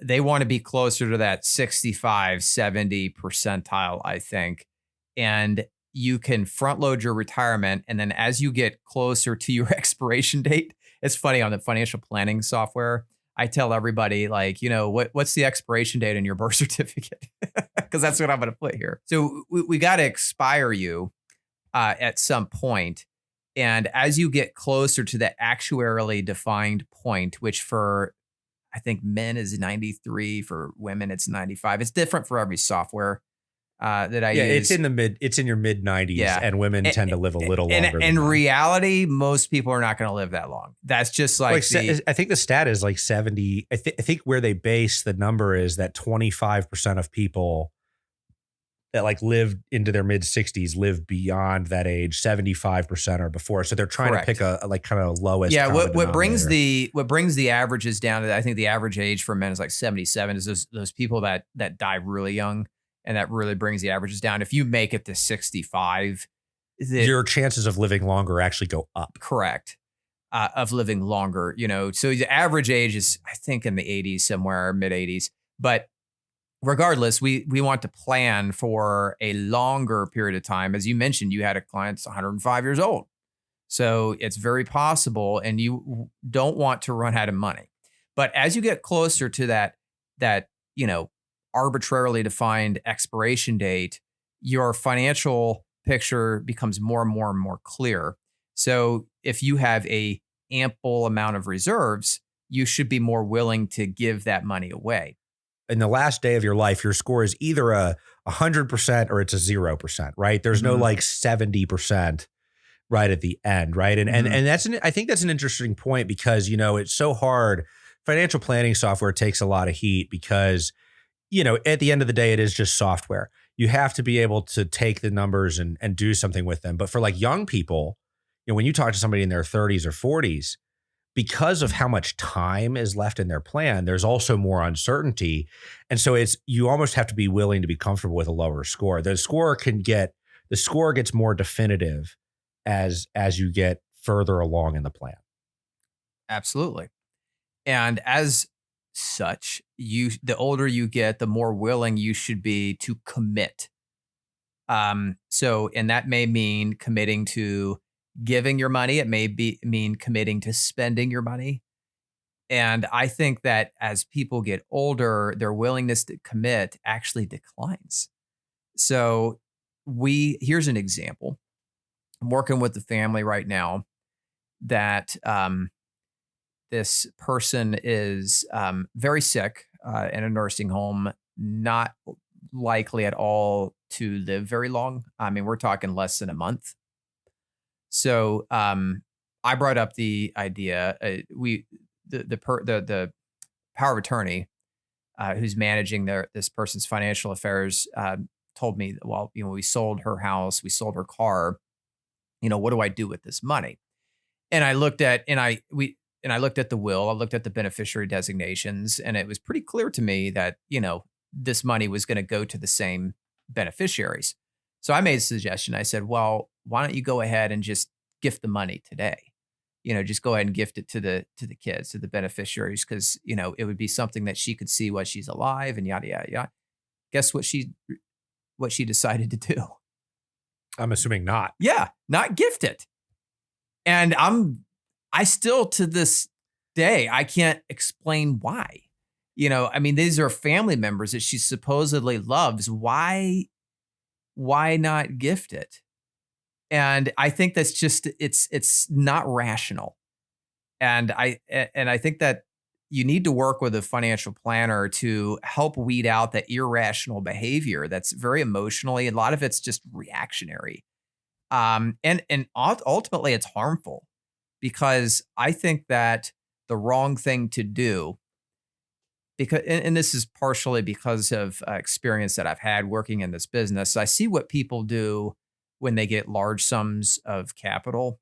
[SPEAKER 2] they want to be closer to that 65, 70 percentile, I think. And you can front load your retirement. And then as you get closer to your expiration date, it's funny, on the financial planning software, I tell everybody, what's the expiration date on your birth certificate? Because that's what I'm going to put here. So we got to expire you at some point. And as you get closer to that actuarially defined point, which for, I think, men is 93, for women it's 95. It's different for every software that I use.
[SPEAKER 1] It's in your mid 90s, and women tend to live a little longer.
[SPEAKER 2] In reality, most people are not going to live that long. That's just I
[SPEAKER 1] think the stat is 70. I think where they base the number is that 25% of people that live into their mid 60s live beyond that age. 75% or before. So they're trying to pick a kind of lowest. Yeah.
[SPEAKER 2] What brings the averages down to, I think the average age for men is 77. Is those people that die really young, and that really brings the averages down. If you make it to 65,
[SPEAKER 1] your chances of living longer actually go up.
[SPEAKER 2] Correct. Of living longer, so the average age is, I think, in the 80s somewhere, mid 80s. But regardless, we want to plan for a longer period of time. As you mentioned, you had a client that's 105 years old. So it's very possible, and you don't want to run out of money. But as you get closer to that arbitrarily defined expiration date, your financial picture becomes more and more and more clear. So if you have a ample amount of reserves, you should be more willing to give that money away.
[SPEAKER 1] In the last day of your life, your score is either 100% or it's a 0%, right? There's no 70% right at the end, right? And and that's I think that's an interesting point, because it's so hard. Financial planning software takes a lot of heat because at the end of the day, it is just software. You have to be able to take the numbers and do something with them. But for young people, when you talk to somebody in their 30s or 40s, because of how much time is left in their plan, there's also more uncertainty. And so you almost have to be willing to be comfortable with a lower score. The score gets more definitive as you get further along in the plan.
[SPEAKER 2] Absolutely. And as such, the older you get, the more willing you should be to commit. And that may mean committing to giving your money. It may mean committing to spending your money. And I think that as people get older, their willingness to commit actually declines. So here's an example. I'm working with the family right now that this person is very sick in a nursing home, not likely at all to live very long. I mean, we're talking less than a month. So I brought up the idea. The power of attorney who's managing this person's financial affairs told me, well, we sold her house, we sold her car. What do I do with this money? And I looked at the will, I looked at the beneficiary designations, and it was pretty clear to me that, this money was going to go to the same beneficiaries. So I made a suggestion. I said, well, why don't you go ahead and just gift the money today? Just go ahead and gift it to the kids, to the beneficiaries, because, it would be something that she could see while she's alive and yada, yada, yada. Guess what she decided to do?
[SPEAKER 1] I'm assuming not.
[SPEAKER 2] Yeah, not gift it. And I still, to this day, I can't explain why. I mean, these are family members that she supposedly loves. Why not gift it? And I think that's just it's not rational. And I think that you need to work with a financial planner to help weed out that irrational behavior that's very emotionally, a lot of it's just reactionary. And ultimately it's harmful, because I think that the wrong thing to do, because and this is partially because of experience that I've had working in this business. I see what people do when they get large sums of capital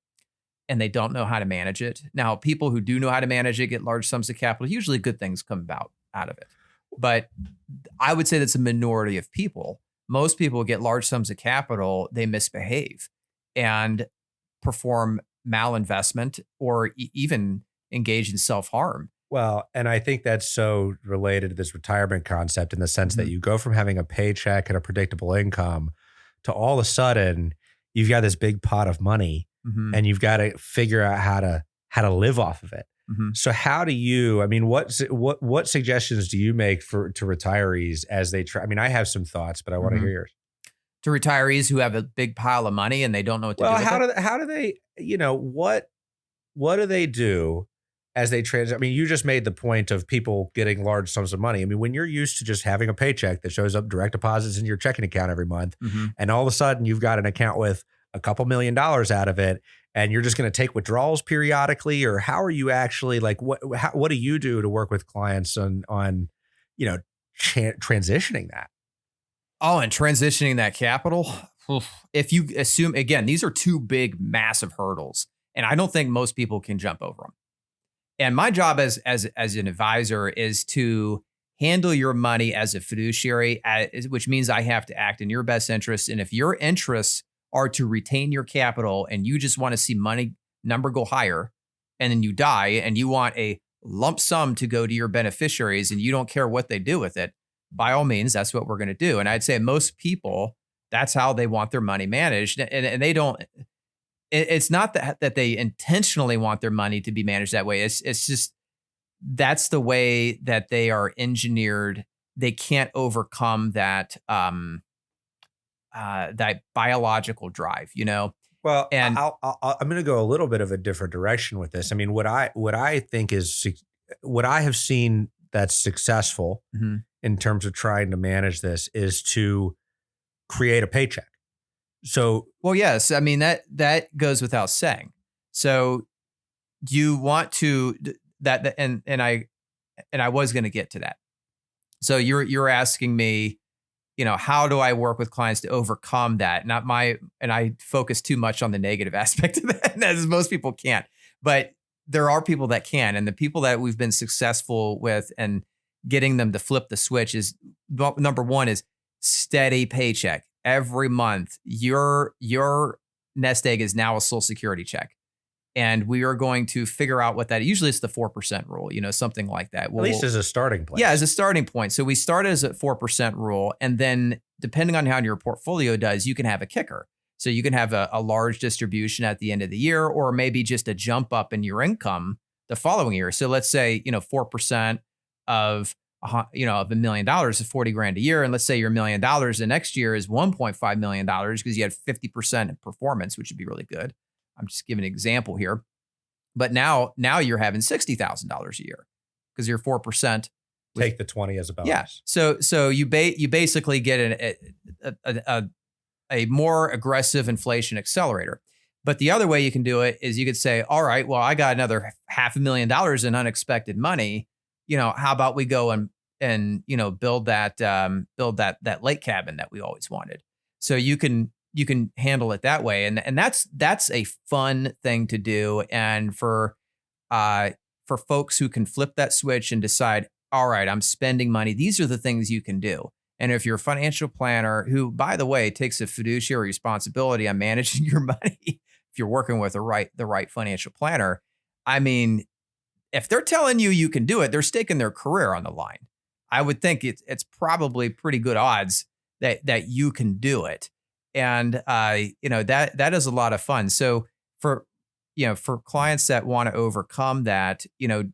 [SPEAKER 2] and they don't know how to manage it. Now, people who do know how to manage it, get large sums of capital, usually good things come about out of it. But I would say that's a minority of people. Most people get large sums of capital, they misbehave and perform malinvestment, or even engage in self-harm.
[SPEAKER 1] Well, and I think that's so related to this retirement concept in the sense that
[SPEAKER 2] Mhm.
[SPEAKER 1] you go from having a paycheck and a predictable income to all of a sudden you've got this big pot of money
[SPEAKER 2] Mhm.
[SPEAKER 1] and you've got to figure out how to live off of it.
[SPEAKER 2] Mhm.
[SPEAKER 1] So how do you, I mean, what suggestions do you make to retirees as they try? I mean, I have some thoughts, but I want to hear
[SPEAKER 2] Mhm.
[SPEAKER 1] yours.
[SPEAKER 2] To retirees who have a big pile of money and they don't know what to
[SPEAKER 1] Well,
[SPEAKER 2] do with it.
[SPEAKER 1] how do they, what do they do as they I mean, you just made the point of people getting large sums of money. I mean, when you're used to just having a paycheck that shows up direct deposits in your checking account every month,
[SPEAKER 2] Mhm.
[SPEAKER 1] and all of a sudden you've got an account with a couple $1 million out of it, and you're just going to take withdrawals periodically, or how are you actually like what do you do to work with clients on you know transitioning that?
[SPEAKER 2] Oh, and transitioning that capital. Oof. If you assume, again, these are two big, massive hurdles, and I don't think most people can jump over them. And my job as an advisor is to handle your money as a fiduciary, which means I have to act in your best interest. And if your interests are to retain your capital and you just want to see money number go higher, and then you die and you want a lump sum to go to your beneficiaries and you don't care what they do with it, by all means, that's what we're going to do. And I'd say most people, that's how they want their money managed. And they don't, it's not that they intentionally want their money to be managed that way. It's just that's the way that they are engineered. They can't overcome that biological drive,
[SPEAKER 1] Well,
[SPEAKER 2] And
[SPEAKER 1] I'm going to go a little bit of a different direction with this. I mean, what I think is what I have seen that's successful
[SPEAKER 2] Mhm.
[SPEAKER 1] in terms of trying to manage this is to create a paycheck. So,
[SPEAKER 2] Well, yes, I mean that goes without saying. So do you want to and I was going to get to that. So you're asking me, how do I work with clients to overcome that? And I focus too much on the negative aspect of that, as most people can't. But there are people that can, and the people that we've been successful with and getting them to flip the switch is number one is steady paycheck every month. Your nest egg is now a Social Security check, and we are going to figure out what that. Usually, it's the 4% rule, something like that.
[SPEAKER 1] at least as a starting place.
[SPEAKER 2] Yeah, as a starting point. So we start as a 4% rule. And then depending on how your portfolio does, you can have a kicker. So you can have a large distribution at the end of the year, or maybe just a jump up in your income the following year. So let's say, 4% of, of $1 million is 40 grand a year. And let's say your $1 million the next year is $1.5 million because you had 50% in performance, which would be really good. I'm just giving an example here. But now you're having $60,000 a year because you're 4%.
[SPEAKER 1] Take the 20 as a bonus.
[SPEAKER 2] Yeah. So you basically get a more aggressive inflation accelerator. But the other way you can do it is you could say, all right, well, I got another $500,000 in unexpected money. How about we go and build that lake cabin that we always wanted. So you can handle it that way. And that's a fun thing to do. And for folks who can flip that switch and decide, all right, I'm spending money, these are the things you can do. And if you're a financial planner who, by the way, takes a fiduciary responsibility on managing your money, if you're working with the right financial planner, I mean, if they're telling you can do it, they're staking their career on the line. I would think it's probably pretty good odds that you can do it. And that is a lot of fun. So for clients that want to overcome that,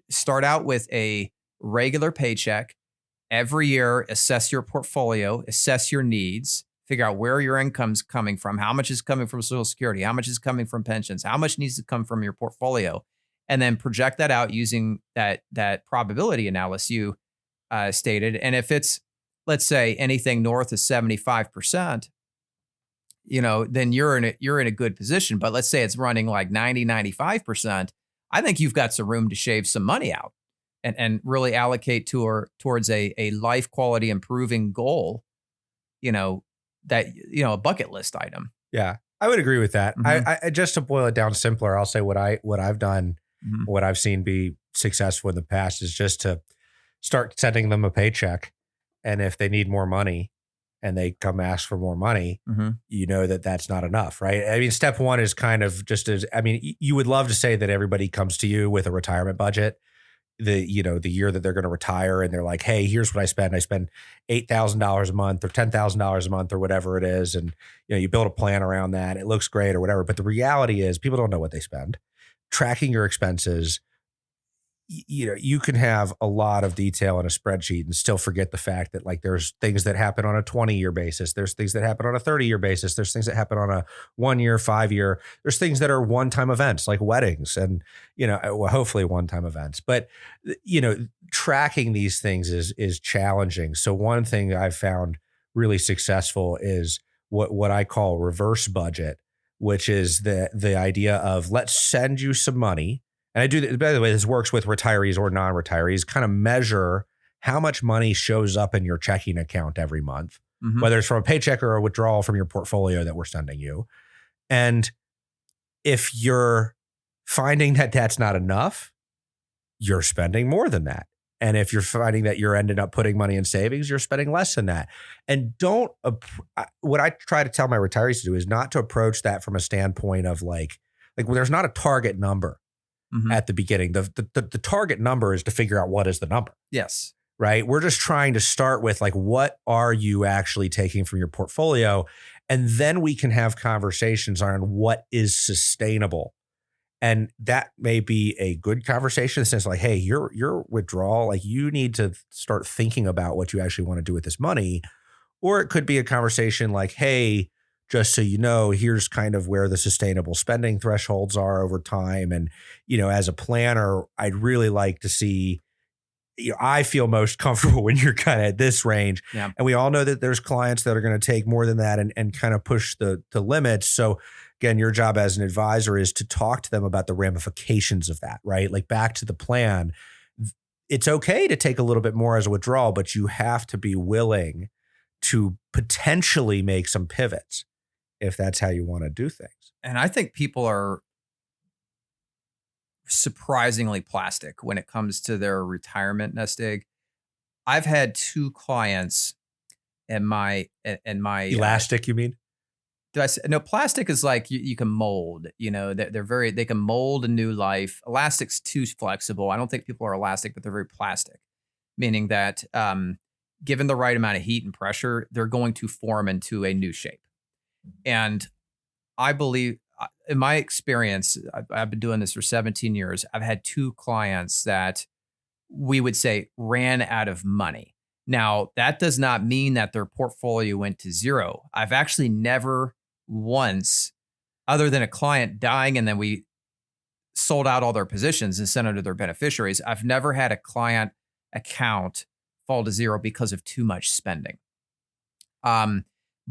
[SPEAKER 2] start out with a regular paycheck. Every year, assess your portfolio, assess your needs, figure out where your income's coming from, how much is coming from Social Security, how much is coming from pensions, how much needs to come from your portfolio, and then project that out using that probability analysis you stated. And if it's, let's say, anything north of 75%, then you're in a good position. But let's say it's running like 90, 95%. I think you've got some room to shave some money out and really allocate towards a life quality improving goal, a bucket list item.
[SPEAKER 1] Yeah, I would agree with that.
[SPEAKER 2] Mm-hmm.
[SPEAKER 1] I just to boil it down simpler, I'll say what I've done,
[SPEAKER 2] Mm-hmm.
[SPEAKER 1] what I've seen be successful in the past is just to start sending them a paycheck. And if they need more money and they come ask for more money,
[SPEAKER 2] Mm-hmm.
[SPEAKER 1] you know that that's not enough, right? I mean, step one is kind of you would love to say that everybody comes to you with a retirement budget, the year that they're going to retire, and they're like, hey, here's what I spend. I spend $8,000 a month or $10,000 a month or whatever it is. And, you build a plan around that. It looks great or whatever. But the reality is people don't know what they spend. Tracking your expenses, you can have a lot of detail in a spreadsheet and still forget the fact that like there's things that happen on a 20-year basis. There's things that happen on a 30-year basis. There's things that happen on a 1-year, 5-year. There's things that are one-time events like weddings and, hopefully one-time events. But, tracking these things is challenging. So one thing I've found really successful is what I call reverse budget, which is the idea of let's send you some money. And I do, by the way, this works with retirees or non-retirees, kind of measure how much money shows up in your checking account every month,
[SPEAKER 2] Mm-hmm.
[SPEAKER 1] whether it's from a paycheck or a withdrawal from your portfolio that we're sending you. And if you're finding that that's not enough, you're spending more than that. And if you're finding that you're ending up putting money in savings, you're spending less than that. And what I try to tell my retirees to do is not to approach that from a standpoint of like there's not a target number.
[SPEAKER 2] Mm-hmm.
[SPEAKER 1] At the beginning. The target number is to figure out what is the number.
[SPEAKER 2] Yes.
[SPEAKER 1] Right. We're just trying to start with like, what are you actually taking from your portfolio? And then we can have conversations on what is sustainable. And that may be a good conversation in the sense like, hey, your withdrawal, like you need to start thinking about what you actually want to do with this money. Or it could be a conversation like, hey, just so you know, here's kind of where the sustainable spending thresholds are over time. And, as a planner, I'd really like to see, I feel most comfortable when you're kind of at this range.
[SPEAKER 2] Yeah.
[SPEAKER 1] And we all know that there's clients that are going to take more than that and kind of push the limits. So again, your job as an advisor is to talk to them about the ramifications of that, right? Like back to the plan. It's okay to take a little bit more as a withdrawal, but you have to be willing to potentially make some pivots if that's how you want to do things.
[SPEAKER 2] And I think people are surprisingly plastic when it comes to their retirement nest egg. I've had 2 clients in my
[SPEAKER 1] Elastic, you mean?
[SPEAKER 2] Do I say no? Plastic is like you can mold. They can mold a new life. Elastic's too flexible. I don't think people are elastic, but they're very plastic, meaning that given the right amount of heat and pressure, they're going to form into a new shape. And I believe, in my experience, I've been doing this for 17 years. I've had 2 clients that we would say ran out of money. Now, that does not mean that their portfolio went to zero. I've actually never once, other than a client dying and then we sold out all their positions and sent them to their beneficiaries, I've never had a client account fall to zero because of too much spending.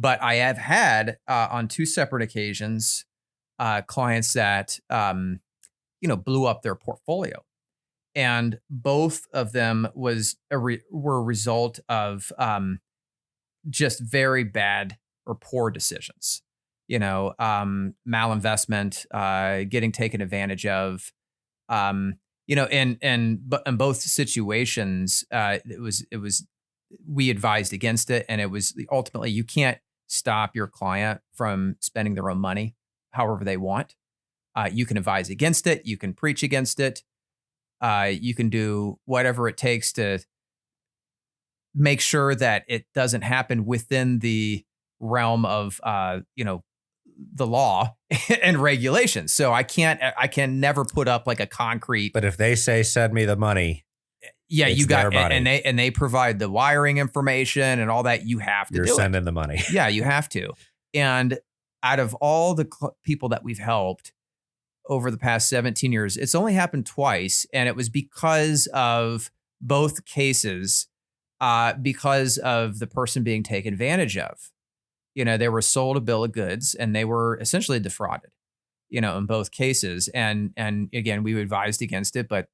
[SPEAKER 2] But I have had on 2 separate occasions clients that blew up their portfolio, and both of them were a result of just very bad or poor decisions. Malinvestment, getting taken advantage of. In both situations, it was we advised against it, and it was ultimately you can't stop your client from spending their own money however they want. You can advise against it. You can preach against it. You can do whatever it takes to make sure that it doesn't happen within the realm of, the law and regulations. So I can never put up like a concrete.
[SPEAKER 1] But if they say, send me the money,
[SPEAKER 2] Yeah,
[SPEAKER 1] It's
[SPEAKER 2] you got
[SPEAKER 1] their money.
[SPEAKER 2] and they provide the wiring information and all that. You have to
[SPEAKER 1] You're
[SPEAKER 2] do
[SPEAKER 1] sending
[SPEAKER 2] it.
[SPEAKER 1] the money.
[SPEAKER 2] Yeah, you have to. And out of all the people that we've helped over the past 17 years, it's only happened twice, and it was because of both cases, because of the person being taken advantage of. They were sold a bill of goods, and they were essentially defrauded. In both cases, and again, we advised against it, but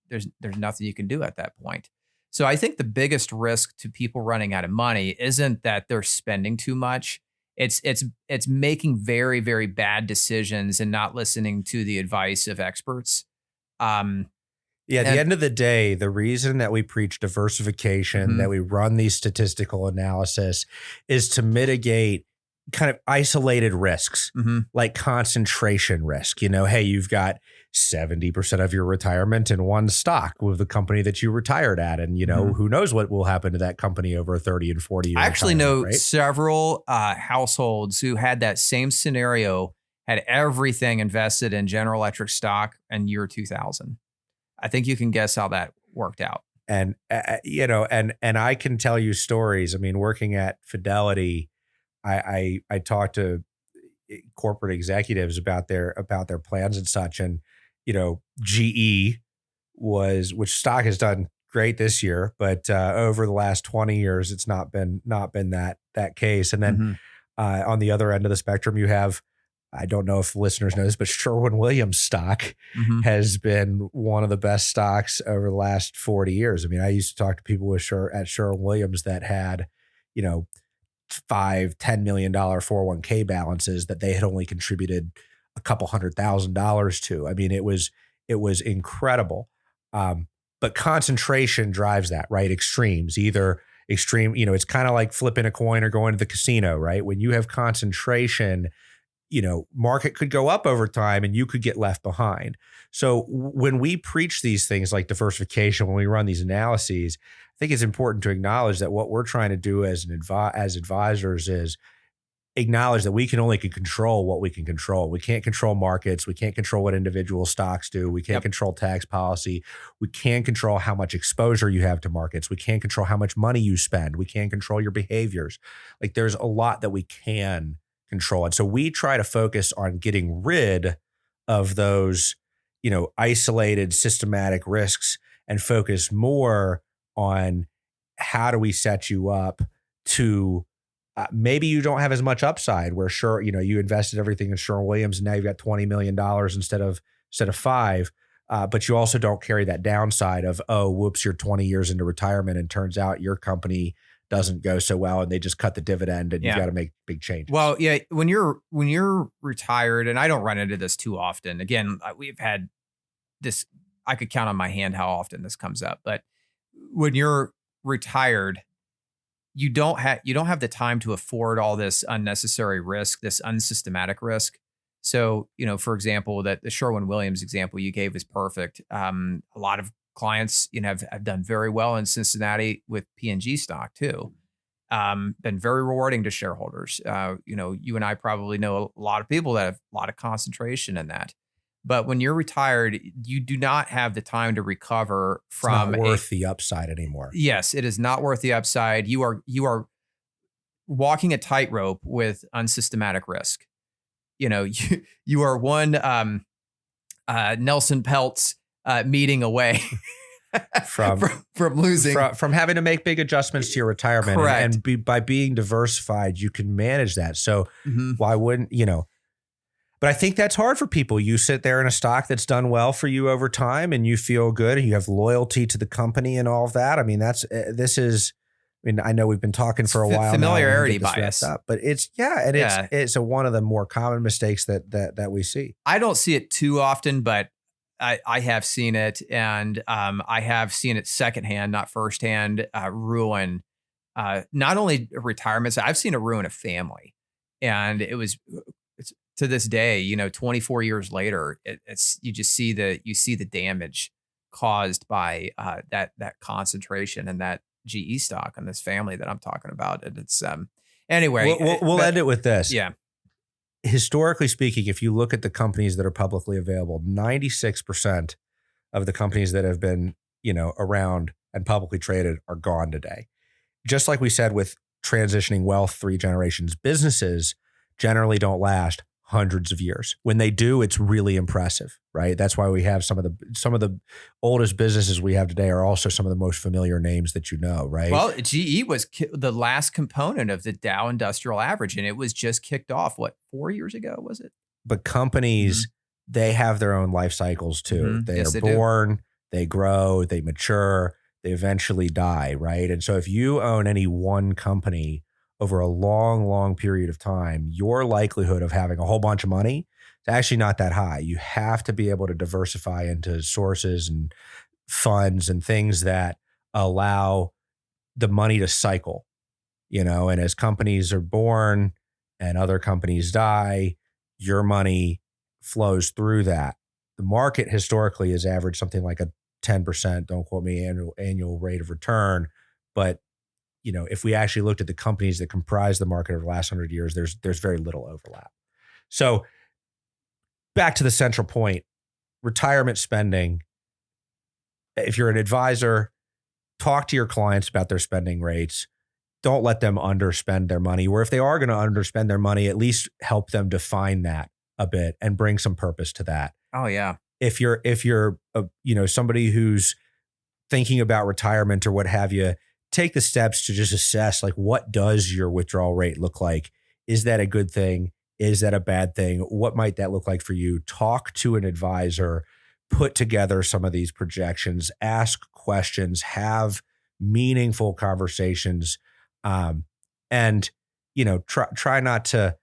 [SPEAKER 2] there's nothing you can do at that point. So I think the biggest risk to people running out of money isn't that they're spending too much. It's making very, very bad decisions and not listening to the advice of experts.
[SPEAKER 1] Yeah, at the end of the day, the reason that we preach diversification, that we run these statistical analysis, is to mitigate kind of isolated risks, like concentration risk. Hey, you've got 70% of your retirement in one stock with the company that you retired at. And, who knows what will happen to that company over 30 and 40 years.
[SPEAKER 2] I actually know several households who had that same scenario, had everything invested in General Electric stock in year 2000. I think you can guess how that worked out.
[SPEAKER 1] And, and I can tell you stories. I mean, working at Fidelity, I talked to corporate executives about their plans and such. And, GE which stock has done great this year, but over the last 20 years, it's not been that case. And then on the other end of the spectrum, you have, I don't know if the listeners know this, but Sherwin-Williams stock has been one of the best stocks over the last 40 years. I mean, I used to talk to people at Sherwin-Williams that had, $5-10 million 401k balances that they had only contributed a couple $100,000 to. I mean, it was incredible. But concentration drives that, right? Extremes, either extreme, it's kind of like flipping a coin or going to the casino, right? When you have concentration, market could go up over time and you could get left behind. So when we preach these things like diversification, when we run these analyses, I think it's important to acknowledge that what we're trying to do as advisors is acknowledge that we can only control what we can control. We can't control markets. We can't control what individual stocks do. We can't control tax policy. We can't control how much exposure you have to markets. We can't control how much money you spend. We can't control your behaviors. Like, there's a lot that we can control. And so we try to focus on getting rid of those, isolated systematic risks and focus more on how do we set you up to maybe you don't have as much upside where you invested everything in Sherwin-Williams and now you've got $20 million instead of $5. But you also don't carry that downside of, oh, whoops, you're 20 years into retirement and turns out your company doesn't go so well and they just cut the dividend and you got to make big changes.
[SPEAKER 2] Well, yeah, when you're retired, and I don't run into this too often. Again, we've had this, I could count on my hand how often this comes up, but when you're retired, you don't have the time to afford all this unnecessary risk, this unsystematic risk. So, for example, that the Sherwin-Williams example you gave is perfect. A lot of clients, have done very well in Cincinnati with P&G stock too. Been very rewarding to shareholders. You and I probably know a lot of people that have a lot of concentration in that. But when you're retired, you do not have the time to recover from.
[SPEAKER 1] It's not worth the upside anymore.
[SPEAKER 2] Yes, it is not worth the upside. You are walking a tightrope with unsystematic risk. You are one Nelson Peltz meeting away from losing,
[SPEAKER 1] from having to make big adjustments to your retirement.
[SPEAKER 2] Correct.
[SPEAKER 1] And by being diversified, you can manage that. So why wouldn't But I think that's hard for people. You sit there in a stock that's done well for you over time and you feel good and you have loyalty to the company and all of that. I mean, I know we've been talking for a while.
[SPEAKER 2] Familiarity bias.
[SPEAKER 1] But it's one of the more common mistakes that we see.
[SPEAKER 2] I don't see it too often, but I have seen it, and I have seen it secondhand, not firsthand, ruin not only retirements. I've seen it ruin a family, and it's to this day, 24 years later, you see the damage caused by that concentration and that GE stock on this family that I'm talking about. And it's anyway.
[SPEAKER 1] We'll end it with this.
[SPEAKER 2] Yeah.
[SPEAKER 1] Historically speaking, if you look at the companies that are publicly available, 96% of the companies that have been around and publicly traded are gone today. Just like we said with transitioning wealth 3 generations, businesses generally don't last hundreds of years. When they do, it's really impressive, right? That's why we have some of the oldest businesses we have today are also some of the most familiar names that right?
[SPEAKER 2] Well, GE was the last component of the Dow Industrial Average, and it was just kicked off, 4 years ago, was it?
[SPEAKER 1] But companies, they have their own life cycles too. They
[SPEAKER 2] Yes,
[SPEAKER 1] are
[SPEAKER 2] they
[SPEAKER 1] born, they grow, they mature, they eventually die, right? And so if you own any one company over a long, long period of time, your likelihood of having a whole bunch of money is actually not that high. You have to be able to diversify into sources and funds and things that allow the money to cycle, and as companies are born and other companies die, your money flows through that. The market historically has averaged something like a 10%, don't quote me, annual rate of return. But, if we actually looked at the companies that comprise the market over the last 100 years, there's very little overlap. So back to the central point, retirement spending. If you're an advisor, talk to your clients about their spending rates. Don't let them underspend their money, or if they are going to underspend their money, at least help them define that a bit and bring some purpose to that.
[SPEAKER 2] Oh yeah.
[SPEAKER 1] If you're somebody who's thinking about retirement or what have you, take the steps to just assess, like, what does your withdrawal rate look like? Is that a good thing? Is that a bad thing? What might that look like for you? Talk to an advisor, put together some of these projections, ask questions, have meaningful conversations, and try not to,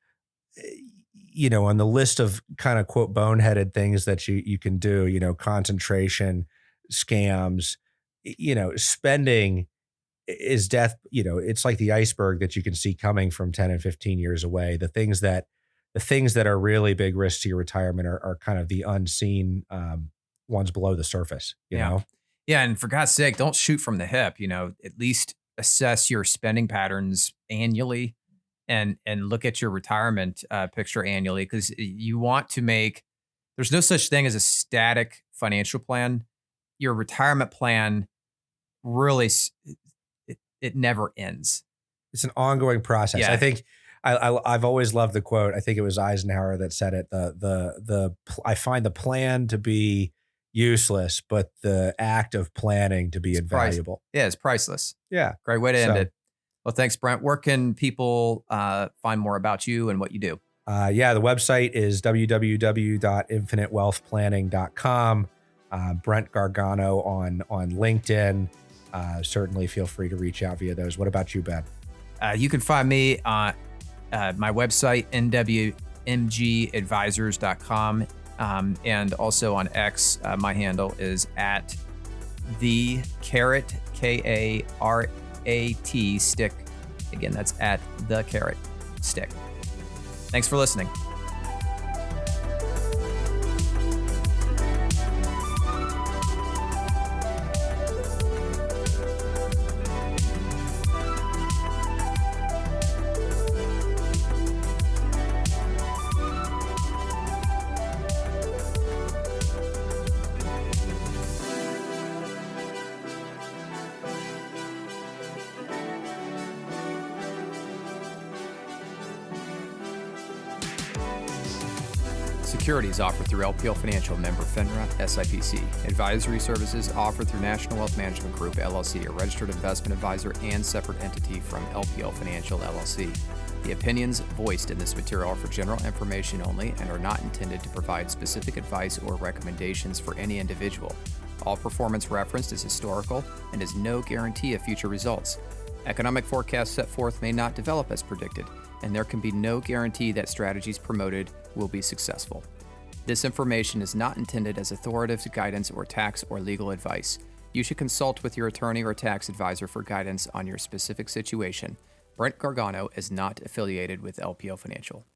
[SPEAKER 1] on the list of kind of quote boneheaded things that you can do, concentration, scams, spending is death. It's like the iceberg that you can see coming from 10 and 15 years away. The things that are really big risks to your retirement are kind of the unseen ones below the surface, you know?
[SPEAKER 2] Yeah. And for God's sake, don't shoot from the hip, at least assess your spending patterns annually and look at your retirement picture annually. Cause you want to there's no such thing as a static financial plan. Your retirement plan really, it never ends.
[SPEAKER 1] It's an ongoing process.
[SPEAKER 2] Yeah.
[SPEAKER 1] I think I've always loved the quote. I think it was Eisenhower that said it. I find the plan to be useless, but the act of planning to be invaluable.
[SPEAKER 2] It's priceless.
[SPEAKER 1] Yeah.
[SPEAKER 2] Great way to end it. Well, thanks, Brent. Where can people find more about you and what you do?
[SPEAKER 1] The website is www.infinitewealthplanning.com. Brent Gargano on LinkedIn. Certainly feel free to reach out via those. What about you, Ben?
[SPEAKER 2] You can find me on my website, nwmgadvisors.com. And also on X, my handle is at the carrot, KARAT stick. Again, that's at the carrot stick. Thanks for listening. Securities offered through LPL Financial, member FINRA, SIPC. Advisory services offered through National Wealth Management Group, LLC, a registered investment advisor and separate entity from LPL Financial, LLC. The opinions voiced in this material are for general information only and are not intended to provide specific advice or recommendations for any individual. All performance referenced is historical and is no guarantee of future results. Economic forecasts set forth may not develop as predicted, and there can be no guarantee that strategies promoted will be successful. This information is not intended as authoritative guidance or tax or legal advice. You should consult with your attorney or tax advisor for guidance on your specific situation. Brent Gargano is not affiliated with LPL Financial.